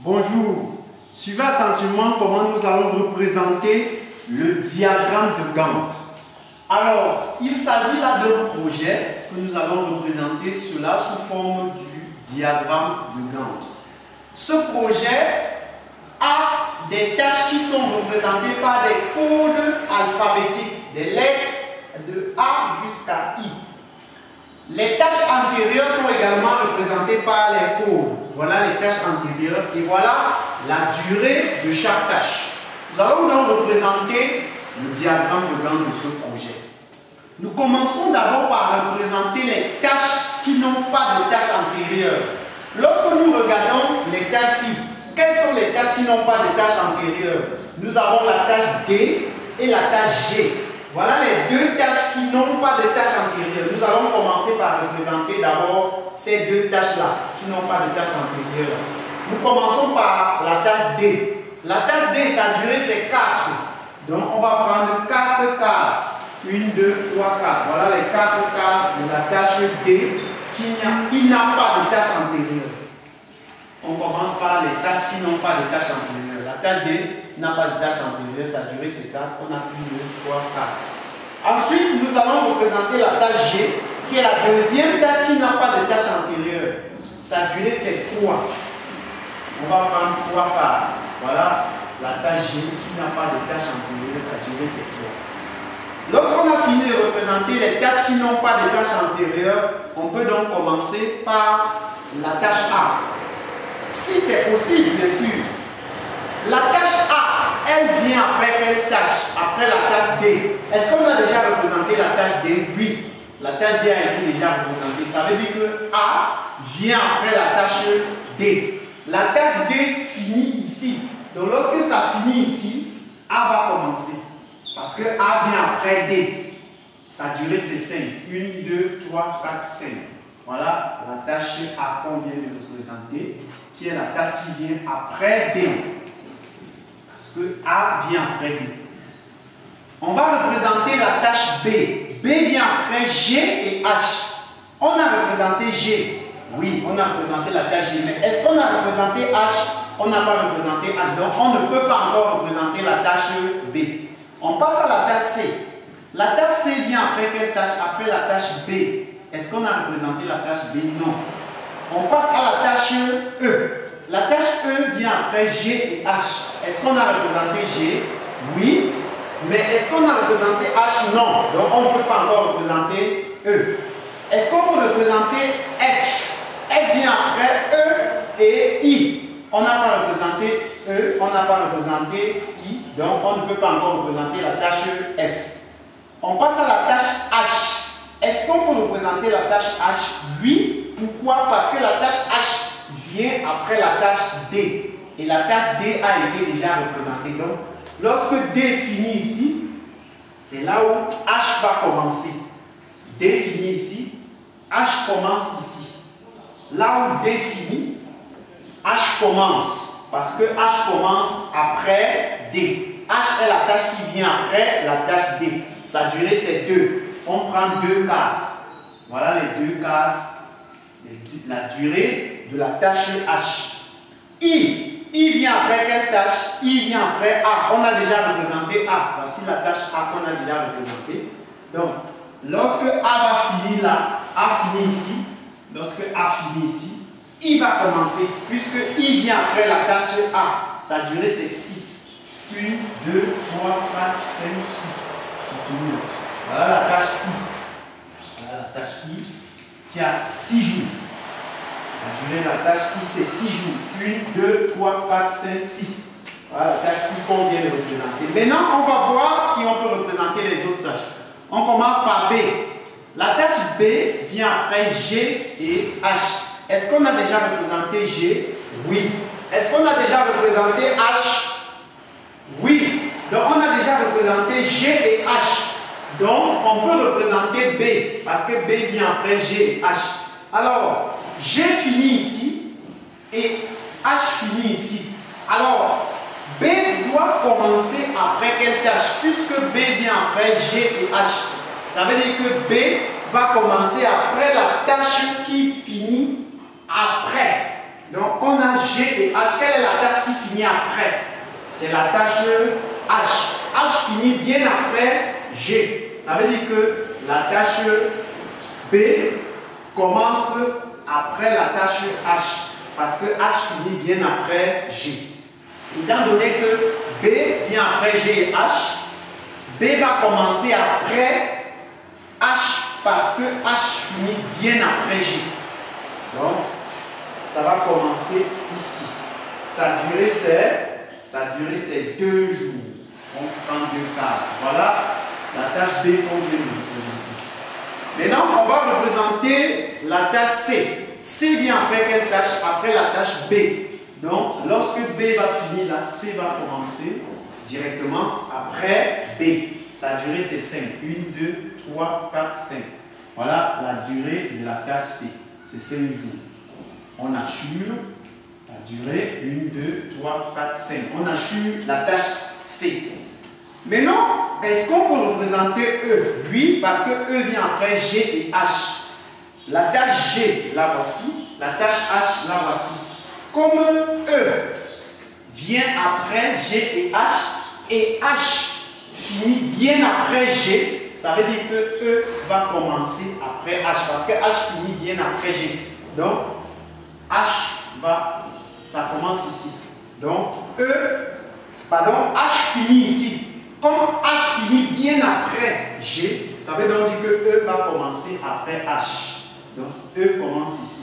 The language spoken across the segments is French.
Bonjour, suivez attentivement comment nous allons représenter le diagramme de Gantt. Alors, il s'agit là d'un projet que nous allons représenter cela sous forme du diagramme de Gantt. Ce projet a des tâches qui sont représentées par des codes alphabétiques, des lettres de A jusqu'à I. Les tâches antérieures sont également représentées par les codes. Voilà les tâches antérieures et voilà la durée de chaque tâche. Nous allons donc représenter le diagramme de Gantt de ce projet. Nous commençons d'abord par représenter les tâches qui n'ont pas de tâches antérieures. Lorsque nous regardons les tâches ci, quelles sont les tâches qui n'ont pas de tâches antérieures? Nous avons la tâche D et la tâche G. Voilà les deux tâches qui n'ont pas de tâches antérieures. Nous allons commencer par représenter d'abord ces deux tâches-là qui n'ont pas de tâches antérieures. Nous commençons par la tâche D. La tâche D, sa durée c'est 4. Donc on va prendre 4 cases. 1, 2, 3, 4. Voilà les 4 cases de la tâche D qui n'a pas de tâches antérieures. On commence par les tâches qui n'ont pas de tâches antérieures. La tâche D n'a pas de tâches antérieures, sa durée c'est 4. On a 1, 2, 3, 4. Ensuite, nous allons représenter la tâche G, qui est la deuxième tâche qui n'a pas de tâches antérieures. Sa durée c'est 3. On va prendre 3 cases. Voilà la tâche G qui n'a pas de tâches antérieures, sa durée c'est 3. Lorsqu'on a fini de représenter les tâches qui n'ont pas de tâches antérieures, on peut donc commencer par la tâche A. Si c'est possible, bien sûr. La tâche A, elle vient après quelle tâche? Après la tâche D. Est-ce qu'on a déjà représenté la tâche D? Oui. La tâche D a été déjà représentée. Ça veut dire que A vient après la tâche D. La tâche D finit ici. Donc lorsque ça finit ici, A va commencer. Parce que A vient après D. Sa durée c'est 5. 1, 2, 3, 4, 5. Voilà la tâche A qu'on vient de représenter, qui est la tâche qui vient après D. Parce que A vient après B. On va représenter la tâche B. B vient après G et H. On a représenté G. Oui, on a représenté la tâche G. Mais est-ce qu'on a représenté H? On n'a pas représenté H. Donc on ne peut pas encore représenter la tâche B. On passe à la tâche C. La tâche C vient après quelle tâche? Après la tâche B. Est-ce qu'on a représenté la tâche B? Non. On passe à la tâche E. La tâche E vient après G et H. Est-ce qu'on a représenté G? Oui. Mais est-ce qu'on a représenté H? Non. Donc on ne peut pas encore représenter E. Est-ce qu'on peut représenter F? F vient après E et I. On n'a pas représenté E, on n'a pas représenté I. Donc on ne peut pas encore représenter la tâche F. On passe à la tâche H. Est-ce qu'on peut représenter la tâche H? Oui. Pourquoi? Parce que la tâche H vient après la tâche D. Et la tâche D a été déjà représentée. Donc, lorsque D finit ici, c'est là où H va commencer. D finit ici, H commence ici. Là où D finit, H commence. Parce que H commence après D. H est la tâche qui vient après la tâche D. Sa durée c'est 2. On prend 2 cases. Voilà les 2 cases. La durée de la tâche H. I vient après quelle tâche? I vient après A. On a déjà représenté A. Voici la tâche A qu'on a déjà représentée. Donc, lorsque A va finir là, A finit ici. Lorsque A finit ici, I va commencer. Puisque I vient après la tâche A. Sa durée c'est 6. 1, 2, 3, 4, 5, 6. C'est fini. Voilà la tâche I. Voilà la tâche I qui a 6 jours. La durée de la tâche I, c'est 6 jours. 1, 2, 3, 4, 5, 6. Voilà la tâche I qu'on vient de représenter. Maintenant, on va voir si on peut représenter les autres tâches. On commence par B. La tâche B vient après G et H. Est-ce qu'on a déjà représenté G? Oui. Est-ce qu'on a déjà représenté H? Oui. Donc, on a déjà représenté G et H. Donc, on peut représenter B parce que B vient après G et H. Alors, G finit ici et H finit ici. Alors, B doit commencer après quelle tâche? Puisque B vient après G et H. Ça veut dire que B va commencer après la tâche qui finit après Donc on a G et H. Quelle est la tâche qui finit après? C'est la tâche H. H finit bien après G. Ça veut dire que la tâche B commence après la tâche H. Parce que H finit bien après G. Étant donné que B vient après G et H, B va commencer après H parce que H finit bien après G. Donc, ça va commencer ici. Sa durée, c'est 2 jours. On prend 2 cases. Voilà la tâche B qu'on vient de représenter. Maintenant, on va représenter la tâche C. C vient après quelle tâche? Après la tâche B. Donc, lorsque B va finir là, C va commencer directement après B. Sa durée, c'est 5. 1, 2, 3, 4, 5. Voilà la durée de la tâche C. C'est 5 jours. On assure la durée 1, 2, 3, 4, 5. On assure la tâche C. Maintenant, est-ce qu'on peut représenter E? Oui, parce que E vient après G et H. La tâche G, la voici. La tâche H, la voici. Comme E vient après G et H finit bien après G, ça veut dire que E va commencer après H parce que H finit bien après G. Donc, ça commence ici. Donc, H finit ici. Comme H finit bien après G, ça veut donc dire que E va commencer après H. Donc, E commence ici.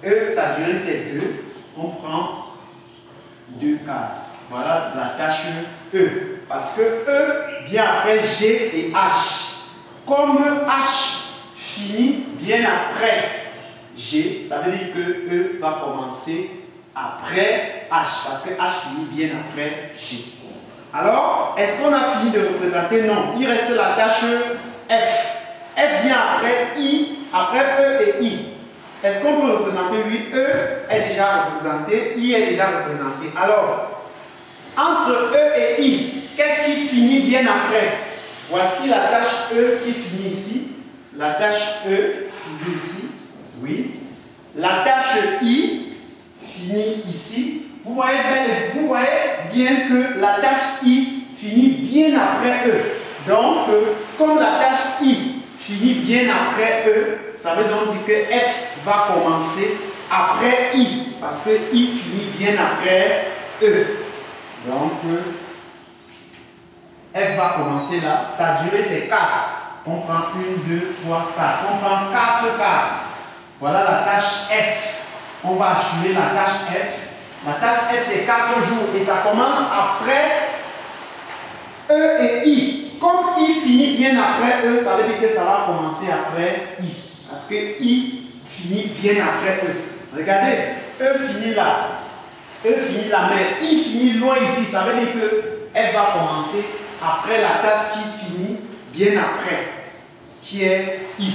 E, sa durée c'est 2. On prend 2 cases. Voilà la tâche E. Parce que E vient après G et H. Comme H finit bien après G, ça veut dire que E va commencer après H. Parce que H finit bien après G. Alors, est-ce qu'on a fini de représenter? Non. Il reste la tâche F. F vient après I, après E et I. Est-ce qu'on peut représenter? Oui, E est déjà représenté, I est déjà représenté. Alors, entre E et I, qu'est-ce qui finit bien après? Voici la tâche E qui finit ici. La tâche E finit ici. Oui. La tâche I finit ici. Vous voyez bien que la tâche I finit bien après E. Donc, comme la tâche I finit bien après E, ça veut donc dire que F va commencer après I. Parce que I finit bien après E. Donc, F va commencer là. Sa durée, c'est 4. On prend 1, 2, 3, 4. On prend 4 cases. Voilà la tâche F. On va assurer la tâche F. La tâche F, c'est 4 jours. Et ça commence après E et I. Comme I finit bien après E, ça veut dire que ça va commencer après I. Parce que I finit bien après E. Regardez, E finit là. E finit là, mais I finit loin ici. Ça veut dire que elle va commencer après la tâche qui finit bien après, qui est I.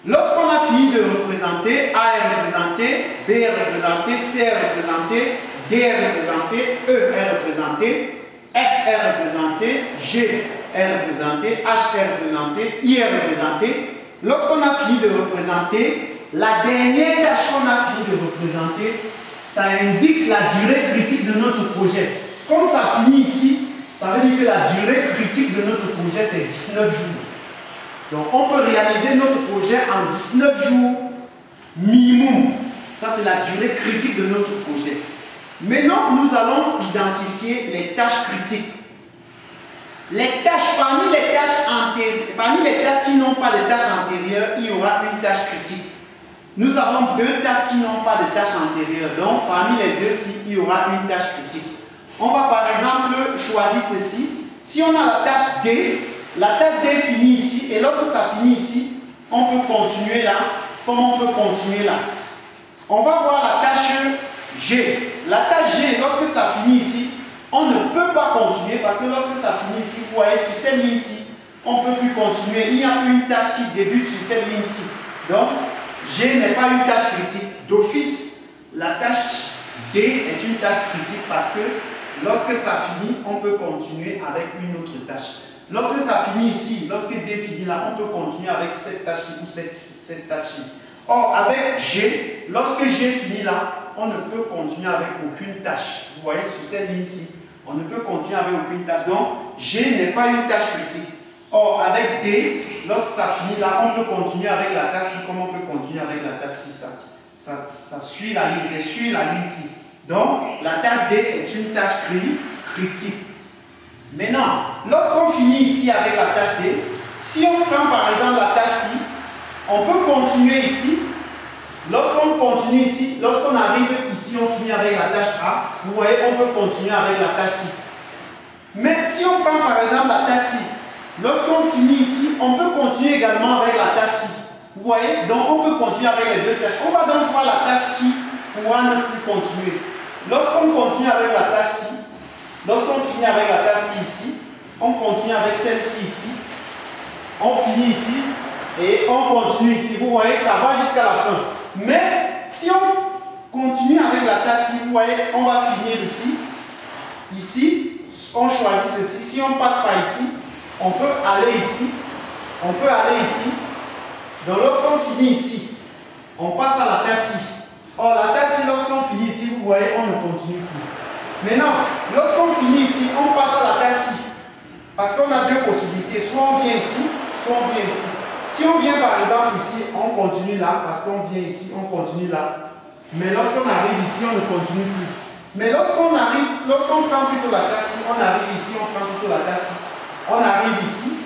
Lorsqu'on a fini de représenter, A est représenté, B est représenté, C est représenté, D est représenté, E est représenté, F est représenté, G est représenté, H est représenté, I est représenté. Lorsqu'on a fini de représenter, la dernière tâche qu'on a fini de représenter, ça indique la durée critique de notre projet. Comme ça finit ici, ça veut dire que la durée critique de notre projet, c'est 19 jours. Donc, on peut réaliser notre projet en 19 jours minimum. Ça, c'est la durée critique de notre projet. Maintenant, nous allons identifier les tâches critiques. Parmi les tâches qui n'ont pas de tâches antérieures, il y aura une tâche critique. Nous avons 2 tâches qui n'ont pas de tâches antérieures. Donc, parmi les 2-ci, il y aura une tâche critique. On va par exemple choisir ceci. Si on a la tâche D, la tâche D finit ici. Et lorsque ça finit ici, on peut continuer là, comme on peut continuer là. On va voir la tâche G. La tâche G, lorsque ça finit ici, on ne peut pas continuer parce que lorsque ça finit ici, vous voyez sur cette ligne-ci, on ne peut plus continuer. Il y a une tâche qui débute sur cette ligne-ci. Donc, G n'est pas une tâche critique. D'office, la tâche D est une tâche critique parce que lorsque ça finit, on peut continuer avec une autre tâche. Lorsque ça finit ici, lorsque D finit là, on peut continuer avec cette tâche ou cette tâche. Or, avec G, lorsque G finit là, on ne peut continuer avec aucune tâche. Vous voyez, sur cette ligne-ci, on ne peut continuer avec aucune tâche. Donc, G n'est pas une tâche critique. Or, avec D, lorsque ça finit là, on peut continuer avec la tâche ci, comme on peut continuer avec la tâche ci. Ça suit la ligne, c'est sur la ligne-ci. Donc, la tâche D est une tâche critique. Maintenant, lorsqu'on finit ici avec la tâche D, si on prend par exemple la tâche ci, on peut continuer ici. Lorsqu'on continue ici, lorsqu'on arrive ici, on finit avec la tâche A. Vous voyez, on peut continuer avec la tâche ci. Mais si on prend par exemple la tâche ci, lorsqu'on finit ici, on peut continuer également avec la tâche ci. Vous voyez, donc on peut continuer avec les deux tâches. On va donc voir la tâche qui pourra ne plus continuer. Lorsqu'on continue avec la tâche ci, lorsqu'on finit avec la tâche ci ici, on continue avec celle-ci ici. On finit ici et on continue ici. Vous voyez, ça va jusqu'à la fin. Mais si on continue avec la tâche ci, vous voyez, on va finir ici. Ici, on choisit ceci. Si on passe par ici, on peut aller ici. On peut aller ici. Donc lorsqu'on finit ici, on passe à la tâche ci. Or, la tâche ci, lorsqu'on finit ici, vous voyez, on ne continue plus. Maintenant, lorsqu'on finit ici, on passe à la tâche ci. Parce qu'on a deux possibilités. Soit on vient ici, soit on vient ici. Si on vient par exemple ici, on continue là. Parce qu'on vient ici, on continue là. Mais lorsqu'on arrive ici, on ne continue plus. Mais lorsqu'on prend plutôt la tâche ci, on arrive ici, on prend plutôt la tâche ci. On arrive ici,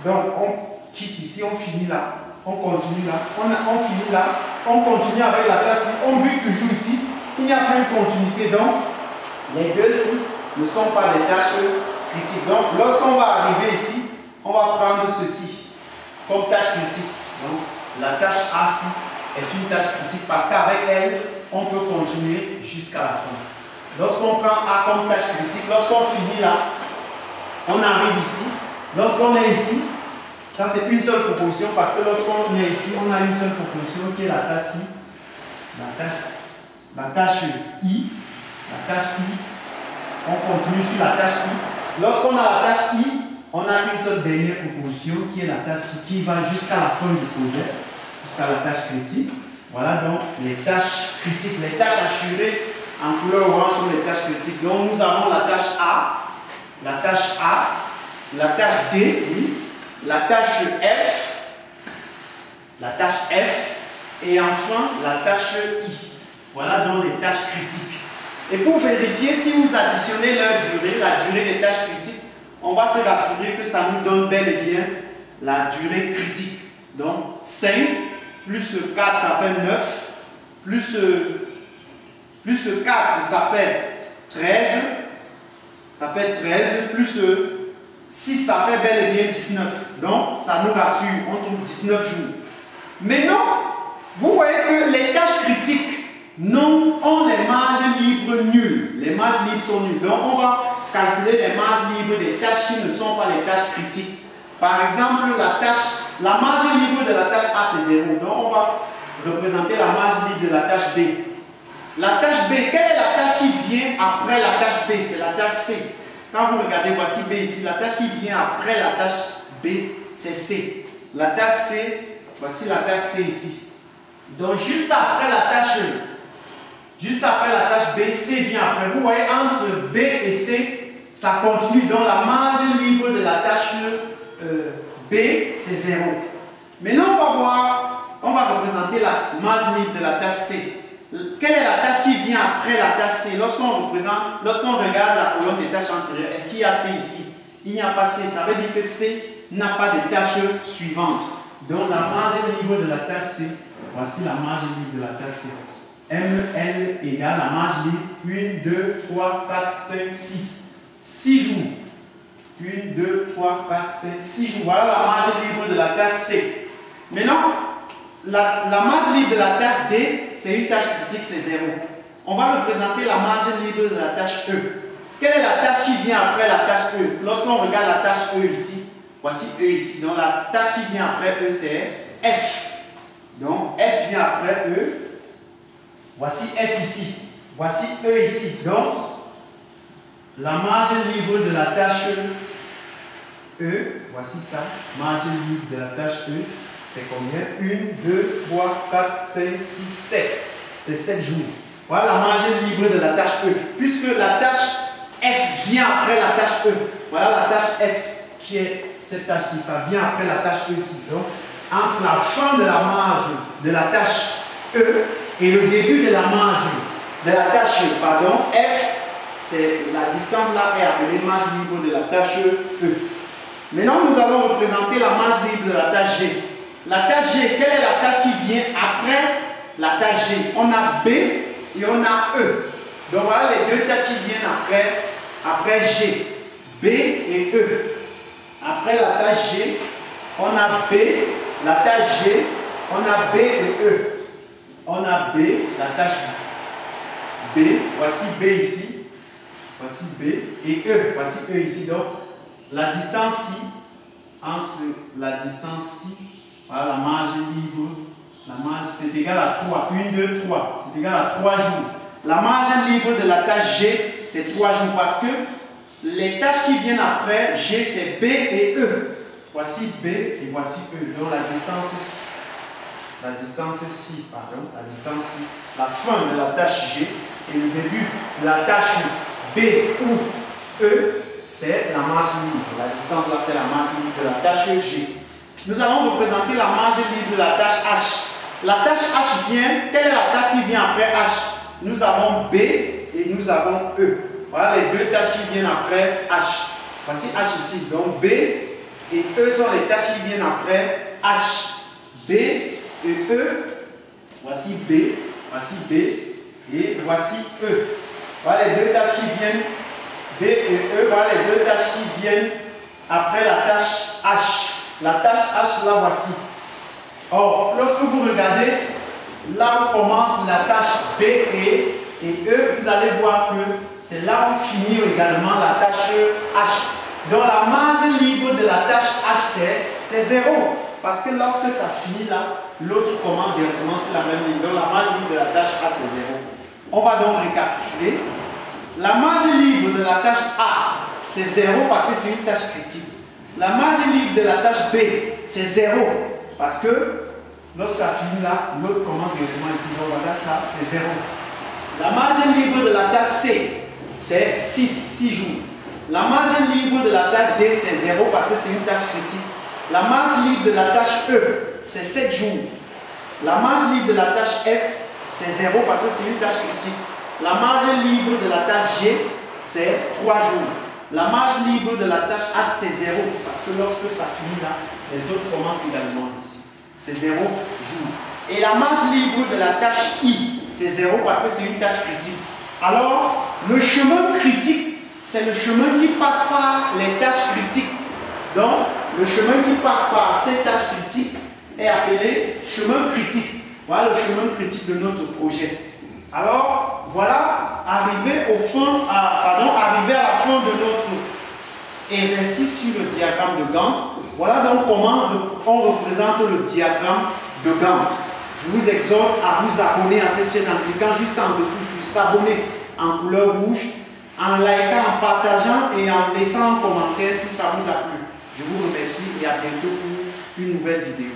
donc on quitte ici, on finit là. On continue là, on finit là, on continue avec la tâche ci, on bute toujours ici, il n'y a pas une continuité. Donc, les deux-ci ne sont pas des tâches critiques. Donc, lorsqu'on va arriver ici, on va prendre ceci comme tâche critique. Donc, la tâche A-ci est une tâche critique parce qu'avec elle, on peut continuer jusqu'à la fin. Lorsqu'on prend A comme tâche critique, lorsqu'on finit là, on arrive ici. Lorsqu'on est ici, ça c'est une seule proposition parce que lorsqu'on est ici, on a une seule proposition qui est la tâche I. La tâche I. La tâche I. On continue sur la tâche I. Lorsqu'on a la tâche I, on a une seule dernière proposition qui est la tâche I qui va jusqu'à la fin du projet, jusqu'à la tâche critique. Voilà donc les tâches critiques, les tâches assurées en couleur orange sont les tâches critiques. Donc nous avons la tâche A, la tâche A, la tâche D, oui, la tâche F et enfin la tâche I. Voilà donc les tâches critiques. Et pour vérifier si vous additionnez leur durée, la durée des tâches critiques, on va se rassurer que ça nous donne bel et bien la durée critique. Donc 5 plus 4 ça fait 9, plus 4 ça fait 13, plus 6 ça fait bel et bien 19. Donc ça nous rassure, on trouve 19 jours. Maintenant, vous voyez que les tâches critiques ont les marges libres nuls. Les marges libres sont nulles. Donc on va calculer les marges libres des tâches qui ne sont pas les tâches critiques. Par exemple, la marge libre de la tâche A c'est 0. Donc on va représenter la marge libre de la tâche B. La tâche B, quelle est la tâche qui vient après la tâche B? C'est la tâche C. Quand vous regardez, voici B ici, la tâche qui vient après la tâche B, c'est C. La tâche C, voici la tâche C ici. Donc juste après la tâche B, C vient après. Vous voyez, entre B et C, ça continue. Donc la marge libre de la tâche B, c'est 0. Maintenant, on va représenter la marge libre de la tâche C. Quelle est la tâche qui vient après la tâche C? Lorsqu'on regarde la colonne des tâches antérieures, est-ce qu'il y a C ici? Il n'y a pas C. Ça veut dire que C n'a pas de tâche suivante. Donc la marge libre de la tâche C, voici la marge libre de la tâche C. ML égale la marge libre 1, 2, 3, 4, 5, 6. 6 jours. 1, 2, 3, 4, 5, 6 jours. Voilà la marge libre de la tâche C. Maintenant, la marge libre de la tâche D, c'est une tâche critique, c'est 0. On va représenter la marge libre de la tâche E. Quelle est la tâche qui vient après la tâche E? Lorsqu'on regarde la tâche E ici, voici E ici. Donc la tâche qui vient après E, c'est F. Donc F vient après E. Voici F ici. Voici E ici. Donc, la marge libre de la tâche E, voici ça. Marge libre de la tâche E, c'est combien? 1, 2, 3, 4, 5, 6, 7. C'est 7 jours. Voilà la marge libre de la tâche E. Puisque la tâche F vient après la tâche E. Voilà la tâche F qui est cette tâche-ci. Ça vient après la tâche E ici. Donc, entre la fin de la marge de la tâche E et le début de la marge de la tâche F, c'est la distance là est appelée marge libre de la tâche E. Maintenant, nous allons représenter la marge libre de la tâche G. La tâche G, quelle est la tâche qui vient après la tâche G? On a B et on a E. Donc voilà les deux tâches qui viennent après G. B et E. Après la tâche G, on a B, la tâche G, on a B et E. On a B, la tâche B, voici B ici, voici B et E, voici E ici. Donc la distance ci, entre la distance ci, voilà la marge libre, la marge c'est égal à 3, 1, 2, 3, c'est égal à 3 jours. La marge libre de la tâche G, c'est 3 jours parce que les tâches qui viennent après G, c'est B et E. Voici B et voici E. Donc la distance ci, la distance ci, la fin de la tâche G et le début de la tâche B ou E, c'est la marge libre. La distance là, c'est la marge libre de la tâche G. Nous allons représenter la marge libre de la tâche H. La tâche H vient, quelle est la tâche qui vient après H? Nous avons B et nous avons E. Voilà les deux tâches qui viennent après H. Voici H ici. Donc B et E sont les tâches qui viennent après H. B et E. Voici B et voici E. Voilà les deux tâches qui viennent B et E. Voilà les deux tâches qui viennent après la tâche H. La tâche H, là voici. Or, lorsque vous regardez, là où commence la tâche B et E, vous allez voir que c'est là où finit également la tâche H. Donc la marge libre de la tâche H, c'est 0. Parce que lorsque ça finit là, l'autre commence directement sur la même ligne. Donc la marge libre de la tâche A, c'est 0. On va donc récapituler. La marge libre de la tâche A, c'est 0 parce que c'est une tâche critique. La marge libre de la tâche B, c'est 0 parce que lorsque ça finit là, l'autre commence directement ici. Donc voilà, ça, c'est 0. La marge libre de la tâche C, c'est 6 jours. La marge libre de la tâche D, c'est 0 parce que c'est une tâche critique. La marge libre de la tâche E, c'est 7 jours. La marge libre de la tâche F, c'est 0 parce que c'est une tâche critique. La marge libre de la tâche G, c'est 3 jours. La marge libre de la tâche H, c'est 0 parce que lorsque ça finit là, les autres commencent également ici. C'est 0 jours. Et la marge libre de la tâche I, c'est 0 parce que c'est une tâche critique. Alors, le chemin critique, c'est le chemin qui passe par les tâches critiques. Donc, le chemin qui passe par ces tâches critiques est appelé chemin critique. Voilà le chemin critique de notre projet. Alors, voilà, arrivé à la fin de notre exercice sur le diagramme de Gantt. Voilà donc comment on représente le diagramme de Gantt. Je vous exhorte à vous abonner à cette chaîne en cliquant juste en dessous sur s'abonner en couleur rouge, en likant, en partageant et en laissant un commentaire si ça vous a plu. Je vous remercie et à bientôt pour une nouvelle vidéo.